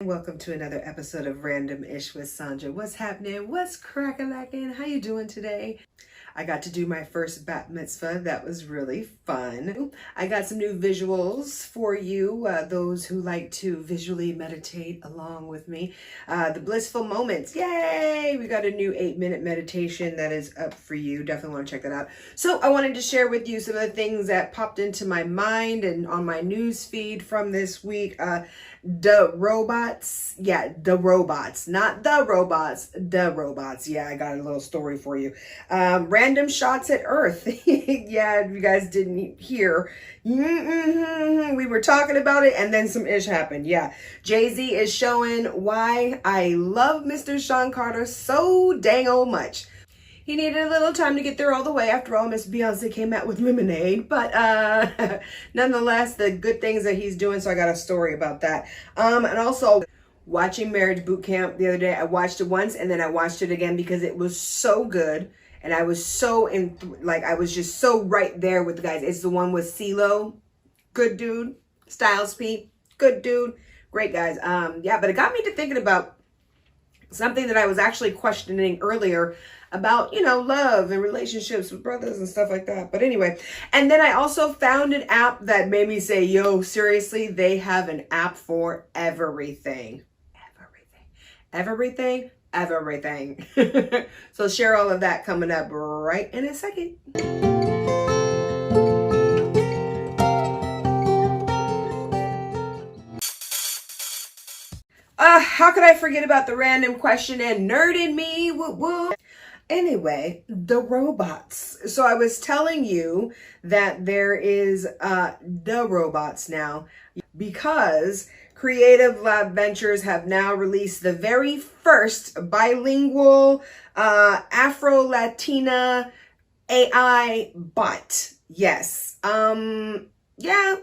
Welcome to another episode of Random-ish with Sandra. What's happening? What's crack-a-lackin'? How you doing today? I got to do my first Bat Mitzvah. That was really fun. I got some new visuals for you, those who like to visually meditate along with me. The blissful moments. Yay! We got a new 8-minute meditation that is up for you. Definitely want to check that out. So I wanted to share with you some of the things that popped into my mind and on my news feed from this week. The robots. Yeah, the robots. Not the robots. The robots. Yeah, I got a little story for you. Random shots at Earth. Yeah, if you guys didn't hear. We were talking about it and then some ish happened. Yeah. Jay-Z is showing why I love Mr. Sean Carter so dang old much. He needed a little time to get there all the way. After all, Miss Beyonce came out with Lemonade. But nonetheless, the good things that he's doing. So I got a story about that. And also watching Marriage Boot Camp the other day. I watched it once and then I watched it again because it was so good. And I was so I was just so right there with the guys. It's the one with C.L.A.R.A. Good dude. Styles P. Good dude. Great guys. Yeah, but it got me to thinking about something that I was actually questioning earlier about, love and relationships with brothers and stuff like that. But anyway, and then I also found an app that made me say, yo, seriously, they have an app for everything. Everything. So share all of that coming up right in a second. How could I forget about the random question and nerd in me? Woo. Anyway, the robots. So I was telling you that there is the robots now because Creative Lab Ventures have now released the very first bilingual Afro Latina AI bot. Yes. Yeah.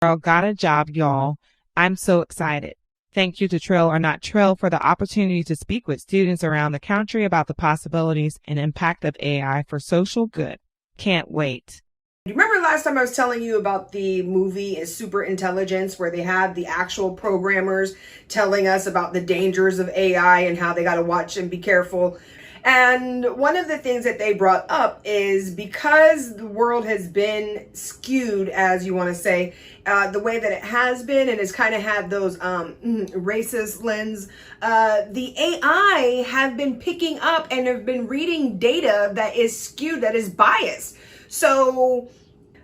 Girl got a job, y'all. I'm so excited. Thank you to Trill or Not Trill for the opportunity to speak with students around the country about the possibilities and impact of AI for social good. Can't wait. You remember last time I was telling you about the movie Super Intelligence where they had the actual programmers telling us about the dangers of AI and how they got to watch and be careful. And one of the things that they brought up is because the world has been skewed, as you want to say, the way that it has been and has kind of had those racist lens, the AI have been picking up and have been reading data that is skewed, that is biased. So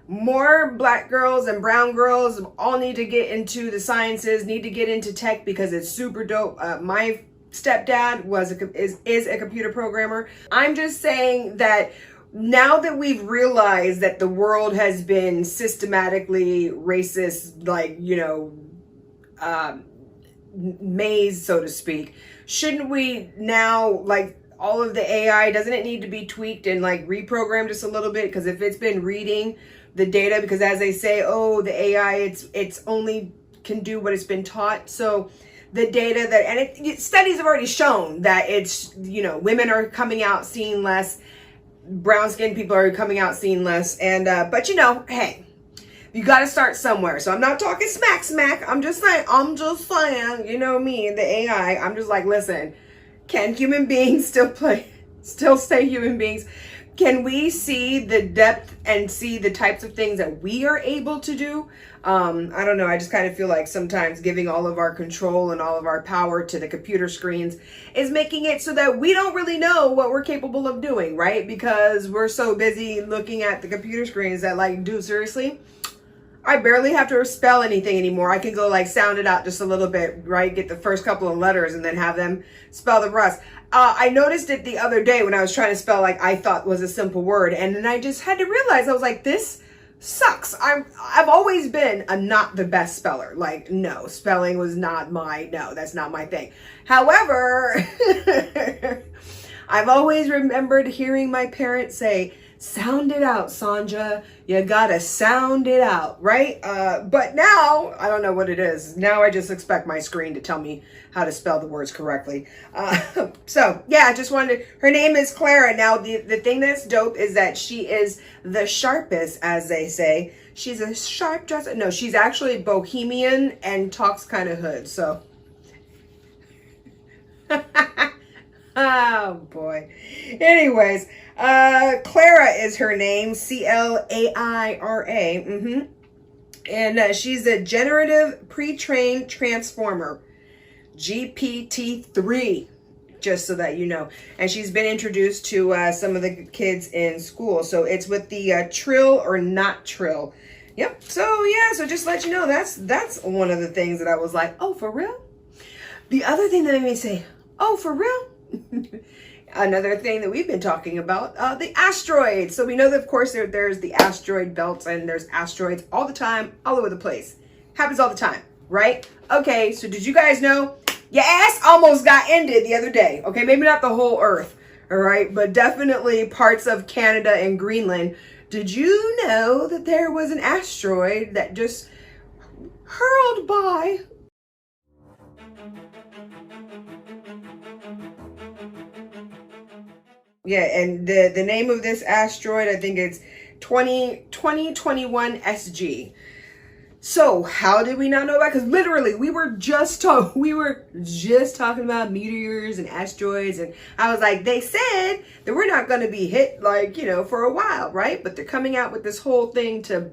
more black girls and brown girls all need to get into the sciences, need to get into tech because it's super dope. My stepdad is a computer programmer. I'm just saying that now that we've realized that the world has been systematically racist, maze, so to speak, shouldn't we now, all of the AI, doesn't it need to be tweaked and reprogrammed just a little bit? Because if it's been reading the data, because as they say, oh, the AI, it's only can do what it's been taught. So the data that, and studies have already shown that it's, women are coming out seeing less, brown skinned people are coming out seeing less. And, but hey, you got to start somewhere. So I'm not talking smack. I'm just saying, you know me and the AI, I'm just listen, can human beings still stay human beings? Can we see the depth and see the types of things that we are able to do? I don't know. I just kind of feel like sometimes giving all of our control and all of our power to the computer screens is making it so that we don't really know what we're capable of doing, right? Because we're so busy looking at the computer screens that dude, seriously, I barely have to spell anything anymore. I can go sound it out just a little bit, right? Get the first couple of letters and then have them spell the rest. I noticed it the other day when I was trying to spell I thought was a simple word. And then I just had to realize, I was like, this sucks. I've always been not the best speller. No, spelling was not that's not my thing. However, I've always remembered hearing my parents say, Sound it out, Sandra. You gotta sound it out, right? But now, I don't know what it is. Now I just expect my screen to tell me how to spell the words correctly. So, yeah, I just wanted, her name is C.L.A.R.A. Now, the thing that's dope is that she is the sharpest, as they say. She's a sharp dresser. No, she's actually bohemian and talks kind of hood, so. Oh, boy. Anyways. C.L.A.R.A. is her name, C.L.A.I.R.A. And she's a generative pre-trained transformer, GPT-3, just so that you know. And she's been introduced to some of the kids in school. So it's with the Trill or Not Trill. Yep. So yeah, so just to let you know, that's one of the things that I was like, oh, for real? The other thing that made me say, oh, for real? Another thing that we've been talking about, the asteroids. So we know that, of course, there's the asteroid belts, and there's asteroids all the time, all over the place. Happens all the time, right? Okay, so did you guys know your ass almost got ended the other day? Okay, maybe not the whole Earth, all right, but definitely parts of Canada and Greenland. Did you know that there was an asteroid that just hurled by? Yeah, and the name of this asteroid, I think it's 2021 SG. So how did we not know about it? Because literally we were just talking about meteors and asteroids, and I was like, they said that we're not going to be hit, like, you know, for a while, right? But they're coming out with this whole thing to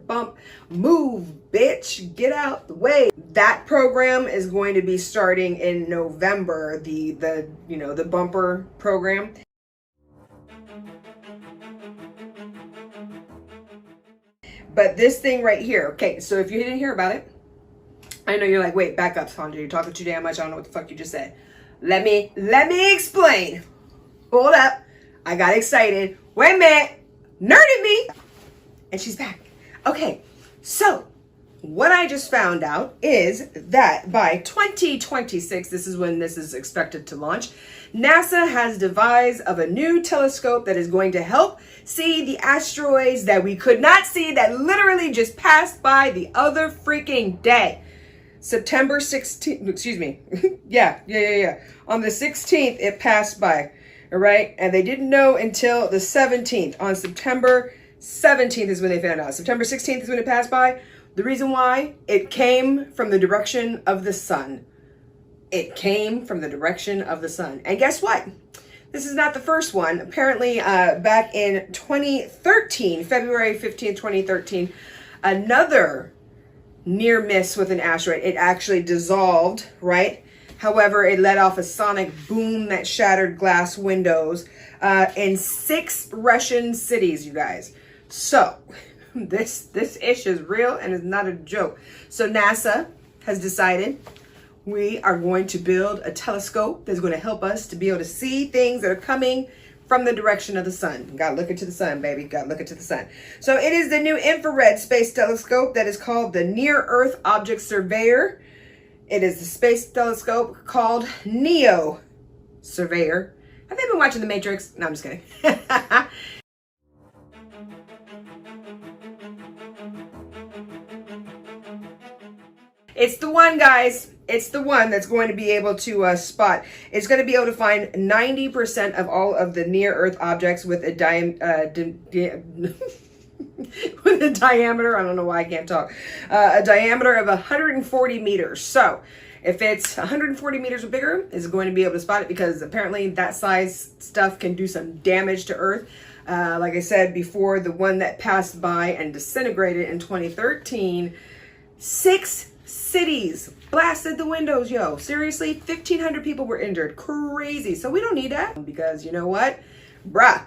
move, bitch, get out the way. That program is going to be starting in November, the bumper program. But this thing right here, okay, so if you didn't hear about it, I know you're like, wait, back up, Sandra, you're talking too damn much, I don't know what the fuck you just said. Let me explain. Hold up, I got excited. Wait a minute, nerded me. And she's back. Okay, so what I just found out is that by 2026, this is when this is expected to launch, NASA has devised of a new telescope that is going to help see the asteroids that we could not see, that literally just passed by the other freaking day. September 16th, excuse me. Yeah. On the 16th, it passed by, all right? And they didn't know until the 17th. On September 17th is when they found out. September 16th is when it passed by. The reason why, it came from the direction of the sun. It came from the direction of the sun. And guess what? This is not the first one. Apparently, back in 2013, February 15th, 2013, another near miss with an asteroid. It actually dissolved, right? However, it let off a sonic boom that shattered glass windows in 6 Russian cities, you guys. So this issue is real and is not a joke. So NASA has decided we are going to build a telescope that's going to help us to be able to see things that are coming from the direction of the sun. Gotta look into the sun, baby. Gotta look into the sun. So it is the new infrared space telescope that is called the Near Earth Object Surveyor. It is the space telescope called NEO Surveyor. Have they been watching The Matrix? No, I'm just kidding. It's the one, guys. It's the one that's going to be able to spot. It's going to be able to find 90% of all of the near-Earth objects with a with a diameter. I don't know why I can't talk. A diameter of 140 meters. So if it's 140 meters or bigger, it's going to be able to spot it, because apparently that size stuff can do some damage to Earth. Like I said before, the one that passed by and disintegrated in 2013, 6 cities blasted the windows, yo. Seriously, 1,500 people were injured. Crazy. So we don't need that, because you know what? Bruh.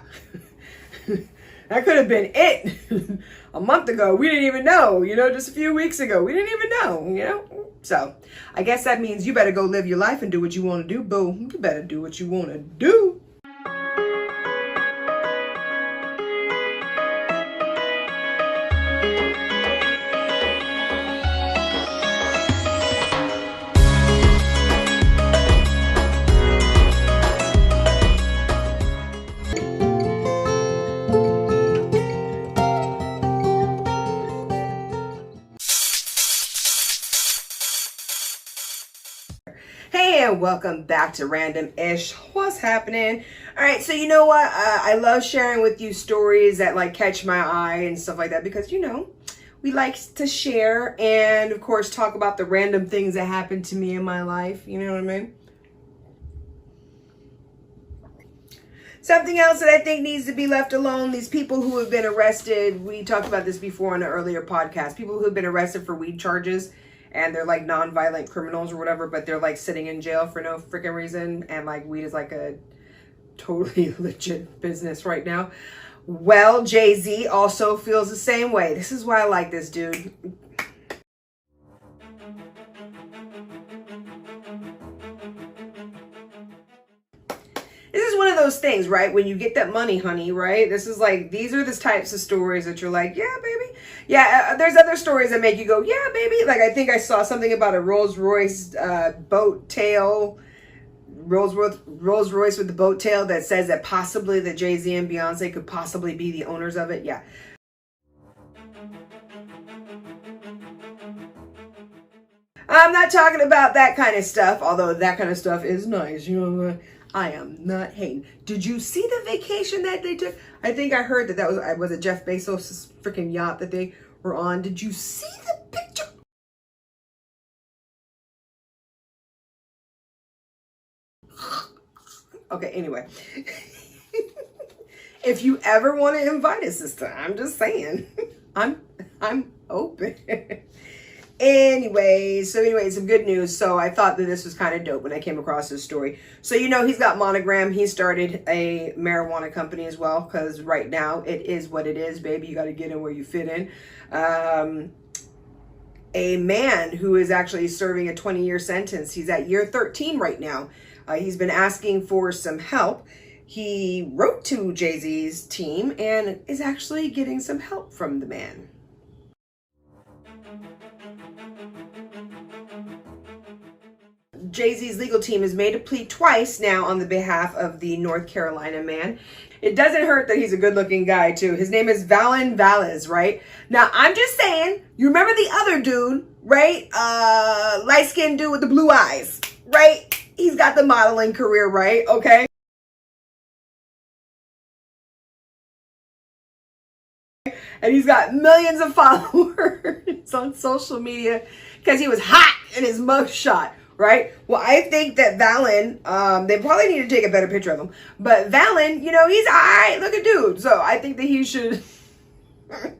That could have been it a month ago. We didn't even know, you know, just a few weeks ago. We didn't even know, you know. So I guess that means you better go live your life and do what you want to do, boo. You better do what you want to do. Hey, and welcome back to Random-ish. What's happening? All right, so you know what? I love sharing with you stories that like catch my eye and stuff like that because, you know, we like to share and, of course, talk about the random things that happen to me in my life. You know what I mean? Something else that I think needs to be left alone, these people who have been arrested, we talked about this before in an earlier podcast, people who have been arrested for weed charges and they're like non-violent criminals or whatever, but they're like sitting in jail for no freaking reason, and like weed is like a totally legit business right now. Well, Jay-Z also feels the same way. This is why I like this dude. This is one of those things, right? When you get that money, honey, right? This is like, these are the types of stories that you're like, yeah, baby. Yeah, there's other stories that make you go, yeah, baby. Like, I think I saw something about a Rolls Royce boat tail, Rolls Royce with the boat tail that says that possibly that Jay-Z and Beyonce could possibly be the owners of it. Yeah. I'm not talking about that kind of stuff, although that kind of stuff is nice, you know. I am not hating. Did you see the vacation that they took? I think I heard that was it Jeff Bezos' freaking yacht that they were on. Did you see the picture? Okay, anyway. If you ever want to invite us this time, I'm just saying. I'm open. Anyway, some good news. So I thought that this was kind of dope when I came across this story. So, you know, he's got Monogram. He started a marijuana company as well, because right now it is what it is, baby. You got to get in where you fit in. A man who is actually serving a 20-year sentence. He's at year 13 right now. He's been asking for some help. He wrote to Jay-Z's team and is actually getting some help from the man. Jay-Z's legal team has made a plea twice now on the behalf of the North Carolina man. It doesn't hurt that he's a good-looking guy, too. His name is Valen Valles, right? Now, I'm just saying, you remember the other dude, right? Light-skinned dude with the blue eyes, right? He's got the modeling career, right? Okay? And he's got millions of followers on social media because he was hot in his mugshot. Right? Well, I think that Valen, they probably need to take a better picture of him. But Valen, you know, he's all right looking dude. So I think that he should,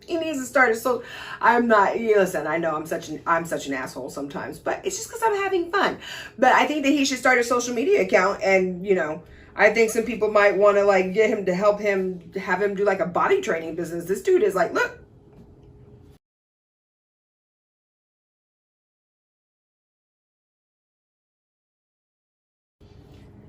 he needs to start his social. Listen, I know I'm such an asshole sometimes, but it's just because I'm having fun. But I think that he should start a social media account, and, you know, I think some people might want to like get him to help him, have him do like a body training business. This dude is like, look.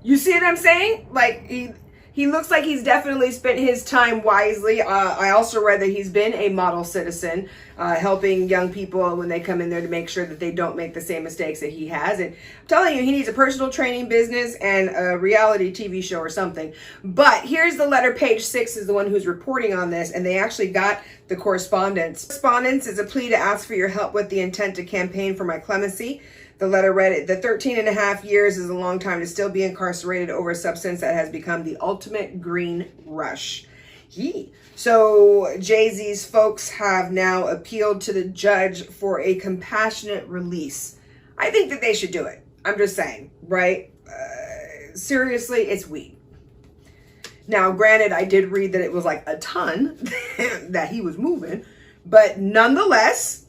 You see what I'm saying? Like, he looks like he's definitely spent his time wisely. I also read that he's been a model citizen, helping young people when they come in there to make sure that they don't make the same mistakes that he has. And I'm telling you, he needs a personal training business and a reality TV show or something. But here's the letter. Page 6 is the one who's reporting on this, and they actually got the correspondence. Correspondence is a plea to ask for your help with the intent to campaign for my clemency. The letter read, the 13 and a half years is a long time to still be incarcerated over a substance that has become the ultimate green rush. So Jay-Z's folks have now appealed to the judge for a compassionate release. I think that they should do it. I'm just saying, right? Seriously, it's weed. Now, granted, I did read that it was like a ton that he was moving, but nonetheless,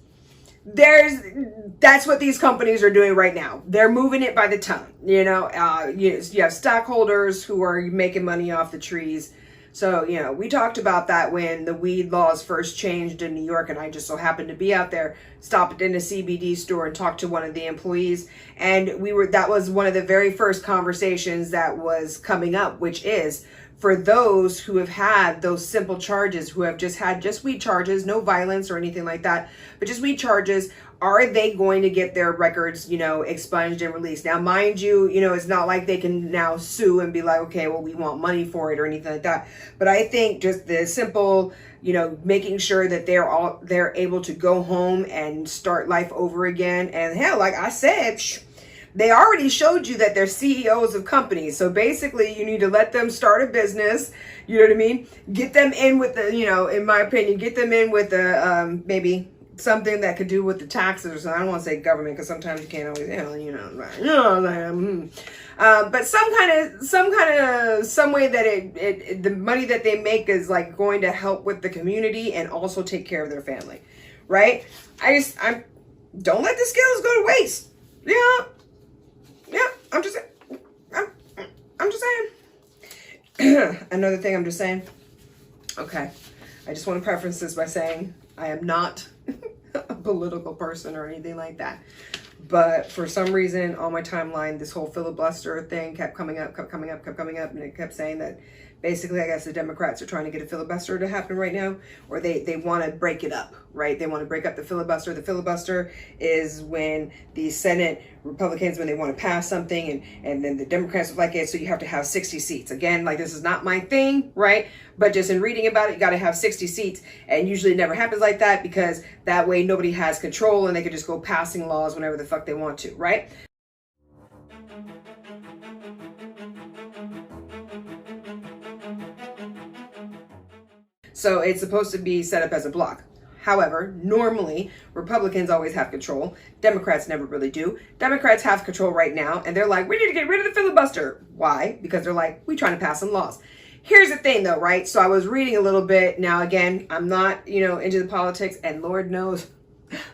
that's what these companies are doing right now. They're moving it by the ton. You know, you have stockholders who are making money off the trees. So, you know, we talked about that when the weed laws first changed in New York, and I just so happened to be out there, stopped in a CBD store and talked to one of the employees. And that was one of the very first conversations that was coming up, which is for those who have had those simple charges, who have just had weed charges, no violence or anything like that, but just weed charges, are they going to get their records, you know, expunged and released? Now, mind you, you know, it's not like they can now sue and be like, okay, well, we want money for it or anything like that. But I think just the simple, you know, making sure that they're able to go home and start life over again. And hell, like I said, They already showed you that they're CEOs of companies. So basically, you need to let them start a business. You know what I mean? Get them in with the, you know, in my opinion, get them in with the, maybe something that could do with the taxes or something. I don't want to say government because sometimes you can't always, but some way that the money that they make is like going to help with the community and also take care of their family, right? I don't let the skills go to waste. Yeah, I'm just saying. Another thing I'm just saying. Okay, I just want to preface this by saying I am not a political person or anything like that. But for some reason on my timeline, this whole filibuster thing kept coming up, and it kept saying that basically, I guess the Democrats are trying to get a filibuster to happen right now, or they want to break it up, right? They want to break up the filibuster. The filibuster is when the Senate Republicans, when they want to pass something, and then the Democrats like it, so you have to have 60 seats. Again, like this is not my thing, right? But just in reading about it, you got to have 60 seats, and usually it never happens like that because that way nobody has control and they could just go passing laws whenever the fuck they want to, right? So it's supposed to be set up as a block. However, normally Republicans always have control. Democrats never really do. Democrats have control right now, and they're like, we need to get rid of the filibuster. Why? Because they're like, we're trying to pass some laws. Here's the thing though, right? So I was reading a little bit. Now, again, I'm not, into the politics, and Lord knows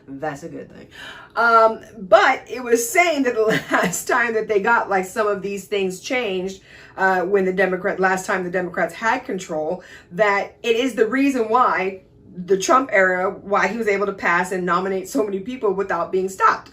that's a good thing. But it was saying that the last time that they got like some of these things changed, when last time the Democrats had control, that it is the reason why the Trump era, why he was able to pass and nominate so many people without being stopped.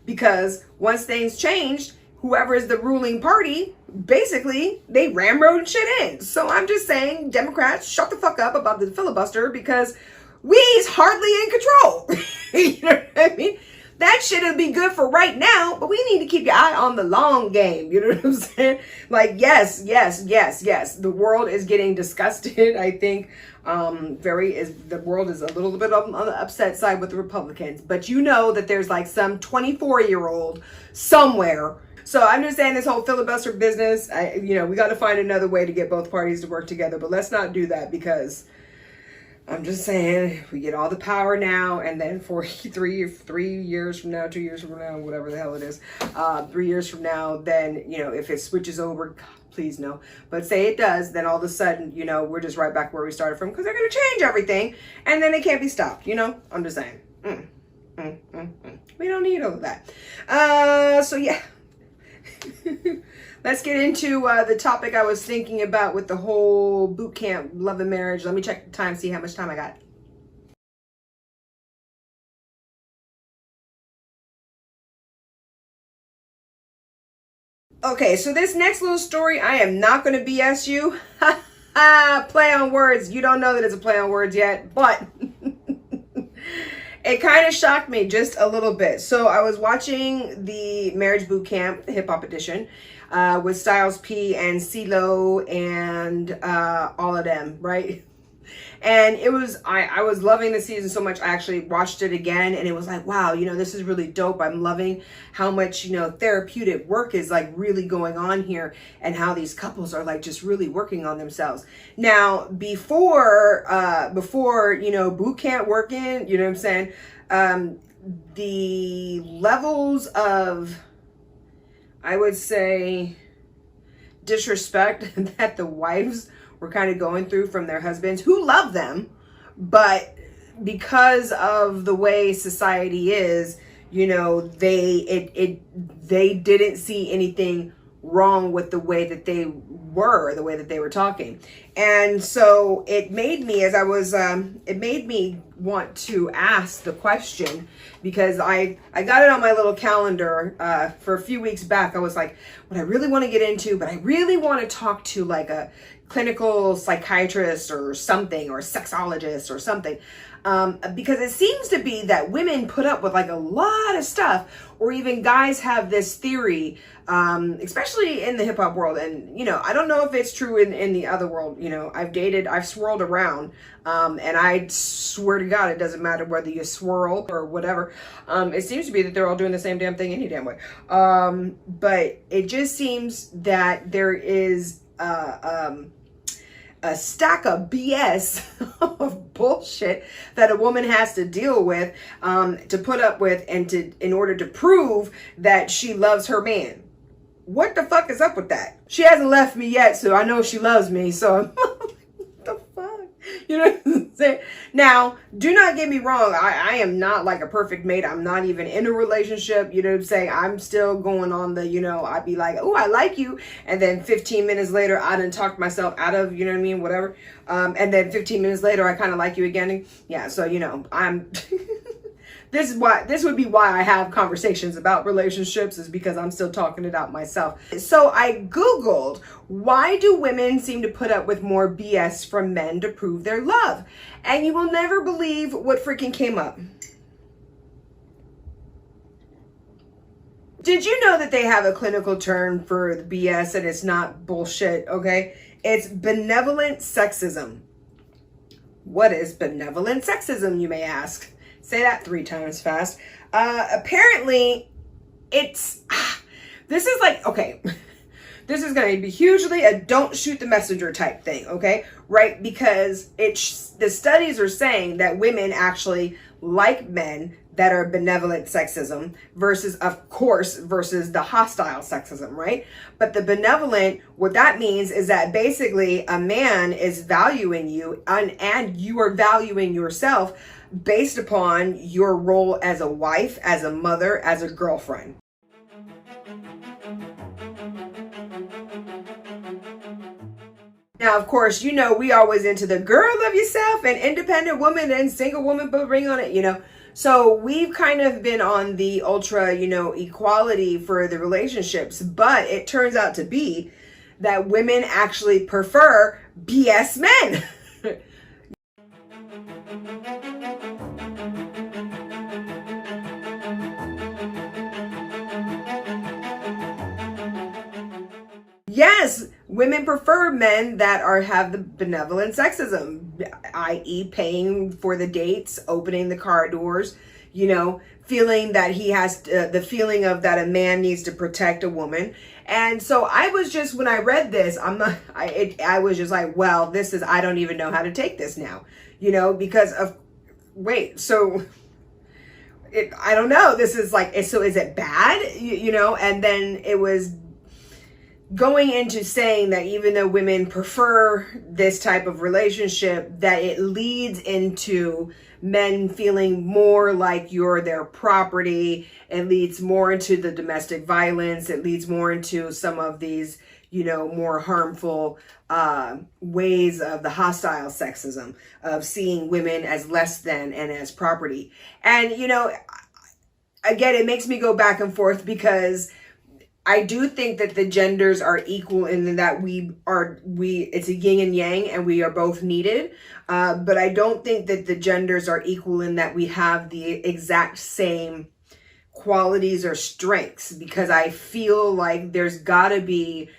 Because once things changed, whoever is the ruling party, basically, they ramrode shit in. So I'm just saying, Democrats, shut the fuck up about the filibuster because we's hardly in control. You know what I mean? That shit will be good for right now, but we need to keep your eye on the long game. You know what I'm saying? Like, yes. The world is getting disgusted. I think the world is a little bit on the upset side with the Republicans. But you know that there's like some 24-year-old somewhere. So I'm just saying this whole filibuster business, we got to find another way to get both parties to work together. But let's not do that because I'm just saying we get all the power now, and then for 3 years from now, 2 years from now, whatever the hell it is, 3 years from now, then, if it switches over, God, please no. But say it does, then all of a sudden, we're just right back where we started from because they're going to change everything and then it can't be stopped. I'm just saying. We don't need all of that. So yeah. Let's get into the topic I was thinking about with the whole boot camp, love and marriage. Let me check the time, see how much time I got. Okay, so this next little story, I am not going to BS you. Play on words. You don't know that it's a play on words yet, but it kind of shocked me just a little bit. So I was watching the Marriage Boot Camp, the Hip Hop Edition, with Styles P and C.L.A.R.A and all of them, right? And it was, I was loving the season so much, I actually watched it again, and it was like, wow, this is really dope. I'm loving how much, therapeutic work is like really going on here, and how these couples are like just really working on themselves. Now, before boot camp working, you know what I'm saying? The levels of, I would say, disrespect that the wives were kind of going through from their husbands who love them, but because of the way society is, they didn't see anything wrong with the way that they were talking. And so it made me, it made me want to ask the question, because I got it on my little calendar for a few weeks back. I was like, what I really want to get into, but I really want to talk to like a clinical psychiatrist or something, or sexologist or something. Because it seems to be that women put up with like a lot of stuff, or even guys have this theory, especially in the hip hop world. And, I don't know if it's true in the other world. I've swirled around, and I swear to God, it doesn't matter whether you swirl or whatever. It seems to be that they're all doing the same damn thing any damn way. But it just seems that there is, a stack of BS of bullshit that a woman has to deal with, to put up with, and in order to prove that she loves her man. What the fuck is up with that? She hasn't left me yet, so I know she loves me. So what the fuck? You know what I'm saying? Now, do not get me wrong. I am not like a perfect mate. I'm not even in a relationship. You know what I'm saying? I'm still going on the, I'd be like, oh, I like you. And then 15 minutes later, I done talked myself out of, you know what I mean? Whatever. And then 15 minutes later, I kind of like you again. Yeah. So, I'm, this would be why I have conversations about relationships, is because I'm still talking it out myself. So I Googled, why do women seem to put up with more BS from men to prove their love? And you will never believe what freaking came up. Did you know that they have a clinical term for the BS, and it's not bullshit, okay? It's benevolent sexism. What is benevolent sexism, you may ask? Say that 3 times fast. Apparently, this is like, okay, this is going to be hugely a don't shoot the messenger type thing, okay? Right? Because the studies are saying that women actually like men that are benevolent sexism versus the hostile sexism, right? But the benevolent, what that means is that basically a man is valuing you, and you are valuing yourself based upon your role as a wife, as a mother, as a girlfriend. Now, of course, we always into the girl of yourself and independent woman and single woman, put a ring on it, So we've kind of been on the ultra, equality for the relationships, but it turns out to be that women actually prefer BS men. Yes, women prefer men that have the benevolent sexism, i.e. paying for the dates, opening the car doors, feeling that he has the feeling of that a man needs to protect a woman. And so I was just, when I read this, I was just like, well, I don't even know how to take this now, because of, wait, so I don't know. This is like, so is it bad? And then it was going into saying that even though women prefer this type of relationship, that it leads into men feeling more like you're their property. It leads more into the domestic violence. It leads more into some of these, more harmful ways of the hostile sexism, of seeing women as less than and as property. And, again, it makes me go back and forth, because I do think that the genders are equal in that it's a yin and yang, and we are both needed. But I don't think that the genders are equal in that we have the exact same qualities or strengths, because I feel like there's gotta be,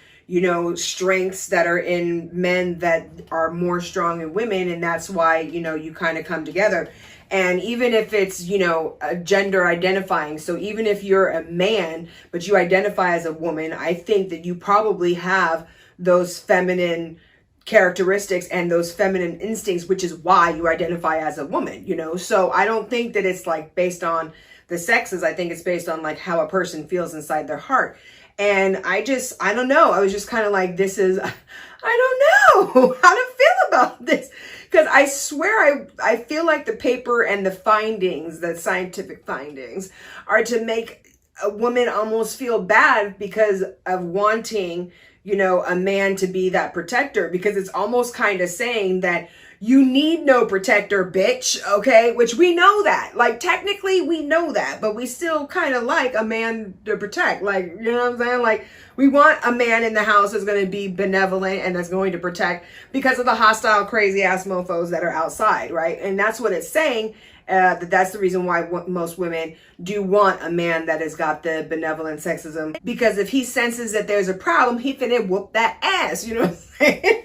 strengths that are in men that are more strong in women. And that's why, you kind of come together. And even if it's, a gender identifying, so even if you're a man, but you identify as a woman, I think that you probably have those feminine characteristics and those feminine instincts, which is why you identify as a woman, So I don't think that it's like based on the sexes. I think it's based on like how a person feels inside their heart. And I don't know. I was just kind of like, I don't know how to feel about this. Because I swear, I feel like the paper and the findings, the scientific findings, are to make a woman almost feel bad because of wanting, a man to be that protector. Because it's almost kind of saying that You need no protector, bitch, okay? Which we know that. Like, technically, we know that, but we still kind of like a man to protect. Like, you know what I'm saying? Like, we want a man in the house that's going to be benevolent and that's going to protect because of the hostile, crazy-ass mofos that are outside, right? And that's what it's saying. That's the reason why most women do want a man that has got the benevolent sexism. Because if he senses that there's a problem, he finna whoop that ass, you know what I'm saying?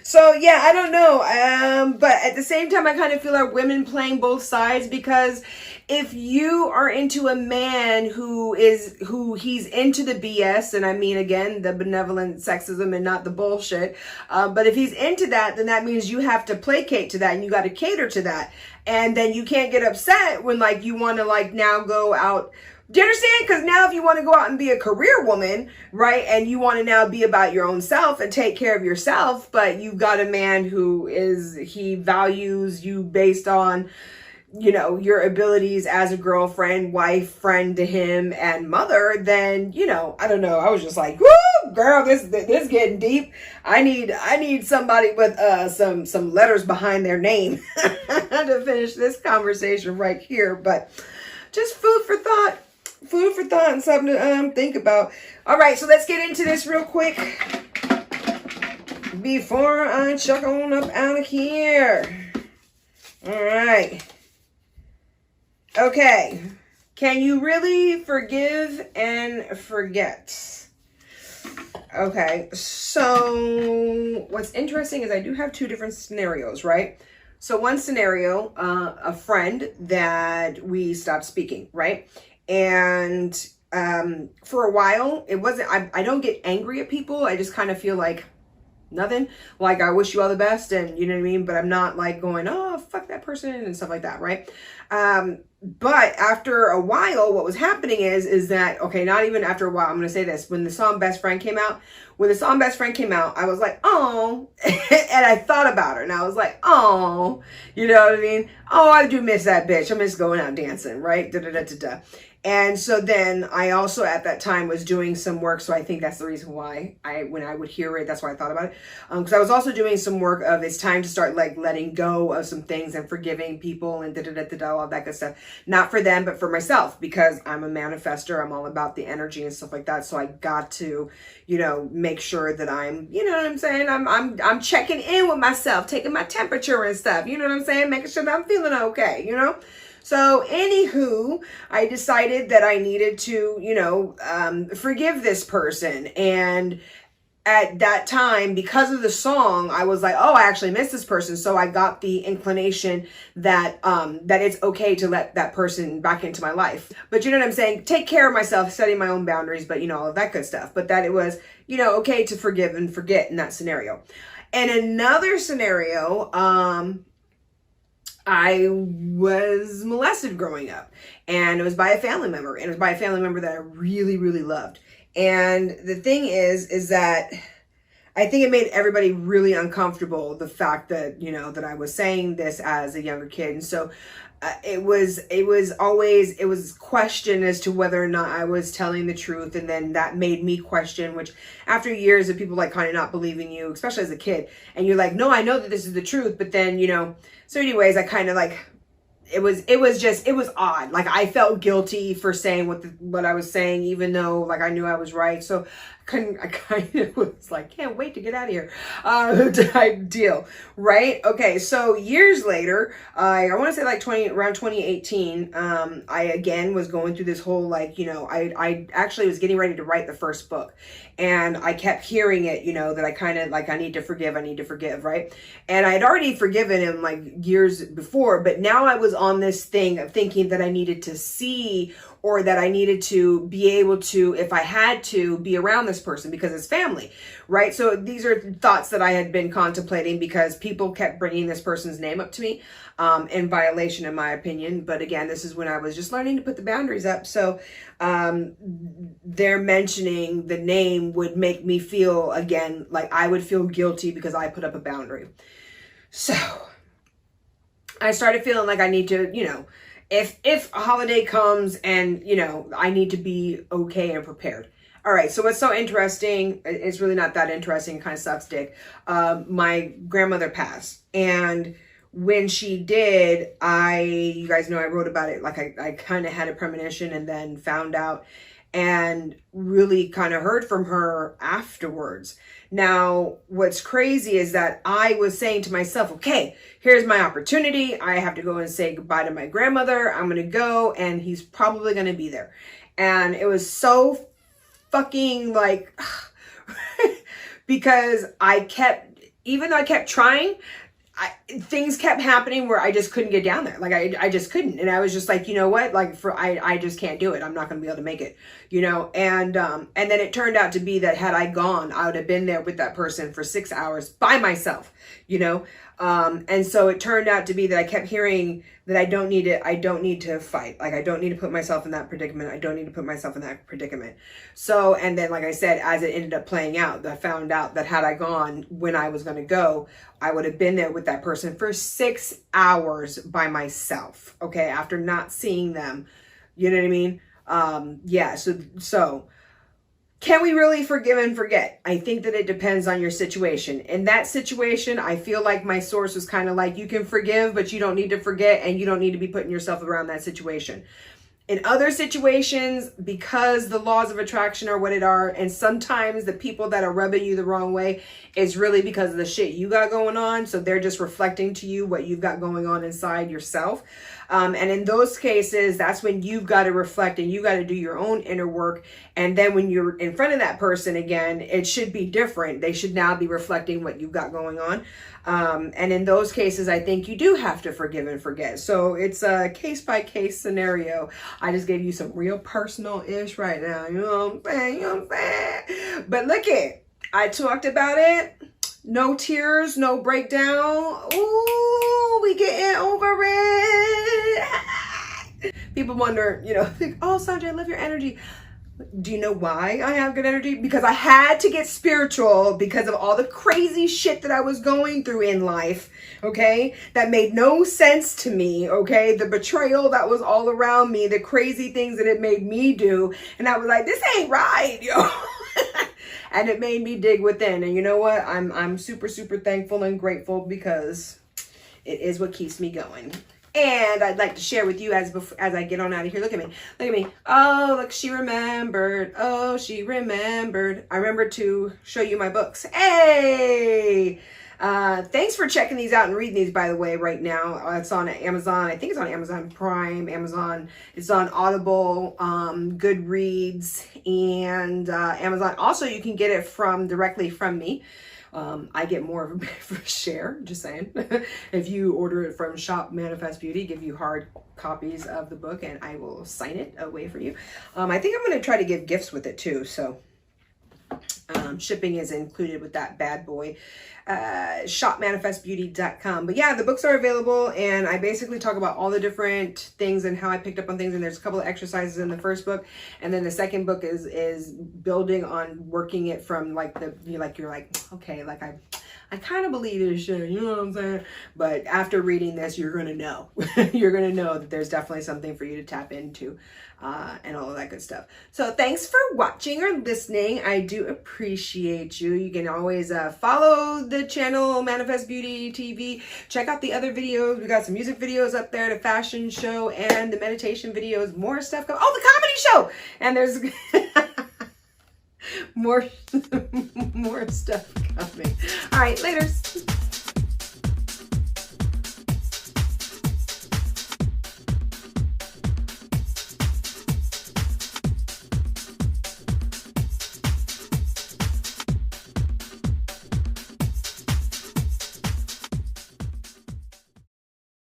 So yeah, I don't know. But at the same time, I kind of feel like women playing both sides, because if you are into a man who he's into the BS, and I mean, again, the benevolent sexism and not the bullshit. But if he's into that, then that means you have to placate to that and you got to cater to that. And then you can't get upset when like you want to like now go out. Do you understand? Because now if you want to go out and be a career woman, right, and you want to now be about your own self and take care of yourself, but you've got a man he values you based on, you know, your abilities as a girlfriend, wife, friend to him, and mother, then, you know, I don't know. I was just like, whoo, girl, this getting deep. I need somebody with some letters behind their name to finish this conversation right here. But just food for thought and something to think about. All right, so let's get into this real quick before I chuck on up out of here. All right. Okay. Can you really forgive and forget? Okay, so what's interesting is I do have two different scenarios, right? So one scenario, a friend that we stopped speaking, right? And for a while, it wasn't, I don't get angry at people. I just kind of feel like nothing. Like, I wish you all the best, and you know what I mean? But I'm not like going, oh, fuck that person and stuff like that, right? But after a while, what was happening is that, okay, not even after a while, I'm going to say this. When the song Best Friend came out, I was like, oh, and I thought about her and I was like, oh, you know what I mean? Oh, I do miss that bitch. I miss going out dancing, right? Da, da, da, da, da. And so then I also at that time was doing some work. So I think that's the reason why when I would hear it, that's why I thought about it. Because I was also doing some work of it's time to start like letting go of some things and forgiving people and all that good stuff. Not for them, but for myself, because I'm a manifester. I'm all about the energy and stuff like that. So I got to, you know, make sure that I'm, you know what I'm saying? I'm checking in with myself, taking my temperature and stuff. You know what I'm saying? Making sure that I'm feeling okay, you know? So anywho, I decided that I needed to, you know, forgive this person. And at that time, because of the song, I was like, oh, I actually miss this person. So I got the inclination that that it's okay to let that person back into my life. But you know what I'm saying? Take care of myself, setting my own boundaries, but you know, all of that good stuff. But that it was, you know, okay to forgive and forget in that scenario. And another scenario, I was molested growing up, and it was by a family member, and it was by a family member that I really, really loved. And the thing is that I think it made everybody really uncomfortable, the fact that, you know, that I was saying this as a younger kid. And so it was questioned as to whether or not I was telling the truth. And then that made me question, which after years of people like kind of not believing you, especially as a kid, and you're like, no, I know that this is the truth. But then, you know, so anyways, I kind of like, it was odd. Like, I felt guilty for saying what I was saying, even though like I knew I was right. So I kind of was like, can't wait to get out of here, type deal, right? Okay, so years later, I want to say like around 2018, I again was going through this whole like, you know, I actually was getting ready to write the first book, and I kept hearing it, you know, that I kind of like, I need to forgive, right? And I had already forgiven him like years before, but now I was on this thing of thinking that I needed to see, or that I needed to be able to, if I had to, be around this person because it's family, right? So these are thoughts that I had been contemplating because people kept bringing this person's name up to me in violation, in my opinion. But again, this is when I was just learning to put the boundaries up. So their mentioning the name would make me feel, again, like I would feel guilty because I put up a boundary. So I started feeling like I need to, you know, if a holiday comes and, you know, I need to be okay and prepared. All right, so what's so interesting, it's really not that interesting, kind of sucks dick. My grandmother passed, and when she did, you guys know I wrote about it, like I kind of had a premonition and then found out and really kind of heard from her afterwards. Now, what's crazy is that I was saying to myself, okay, here's my opportunity. I have to go and say goodbye to my grandmother. I'm going to go, and he's probably going to be there. And it was so fucking like, because even though I kept trying, things kept happening where I just couldn't get down there. Like I just couldn't. And I was just like, you know what? Like I just can't do it. I'm not going to be able to make it, you know? And then it turned out to be that had I gone, I would have been there with that person for 6 hours by myself, you know? And so it turned out to be that I kept hearing that I don't need to fight. Like, I don't need to put myself in that predicament. I don't need to put myself in that predicament. So, and then, like I said, as it ended up playing out, I found out that had I gone when I was going to go, I would have been there with that person for 6 hours by myself. Okay. After not seeing them, you know what I mean? Yeah. So can we really forgive and forget? I think that it depends on your situation. In that situation, I feel like my source was kind of like, you can forgive, but you don't need to forget, and you don't need to be putting yourself around that situation. In other situations, because the laws of attraction are what it are, and sometimes the people that are rubbing you the wrong way is really because of the shit you got going on. So they're just reflecting to you what you've got going on inside yourself. And in those cases, that's when you've got to reflect and you got to do your own inner work. And then when you're in front of that person again, it should be different. They should now be reflecting what you've got going on. And in those cases, I think you do have to forgive and forget. So it's a case-by-case scenario. I just gave you some real personal-ish right now. You know what I'm saying? You know what I'm saying? But look it. I talked about it. No tears, no breakdown. Ooh, we getting over it. People wonder, you know, think, oh, Sandra, I love your energy. Do you know why I have good energy? Because I had to get spiritual because of all the crazy shit that I was going through in life, okay? That made no sense to me, okay? The betrayal that was all around me, the crazy things that it made me do. And I was like, this ain't right, yo. And it made me dig within. And you know what? I'm super, super thankful and grateful because it is what keeps me going. And I'd like to share with you as I get on out of here. Look at me. Look at me. Oh, look, she remembered. Oh, she remembered. I remembered to show you my books. Hey! Thanks for checking these out and reading these, by the way, right now. It's on Amazon. I think it's on Amazon Prime, Amazon. It's on Audible, Goodreads, and Amazon. Also, you can get it directly from me. I get more of a share, just saying. If you order it from Shop Manifest Beauty, give you hard copies of the book and I will sign it away for you. I think I'm going to try to give gifts with it too. So shipping is included with that bad boy. Shopmanifestbeauty.com. But yeah, the books are available and I basically talk about all the different things and how I picked up on things. And there's a couple of exercises in the first book. And then the second book is building on working it from like you're like, okay, like I kind of believe this shit, you know what I'm saying? But after reading this, you're going to know. You're going to know that there's definitely something for you to tap into and all of that good stuff. So thanks for watching or listening. I do appreciate you. You can always follow the channel Manifest Beauty TV. Check out the other videos. We got some music videos up there, the fashion show and the meditation videos. More stuff coming. Oh, the comedy show! And there's... more stuff coming. All right, later.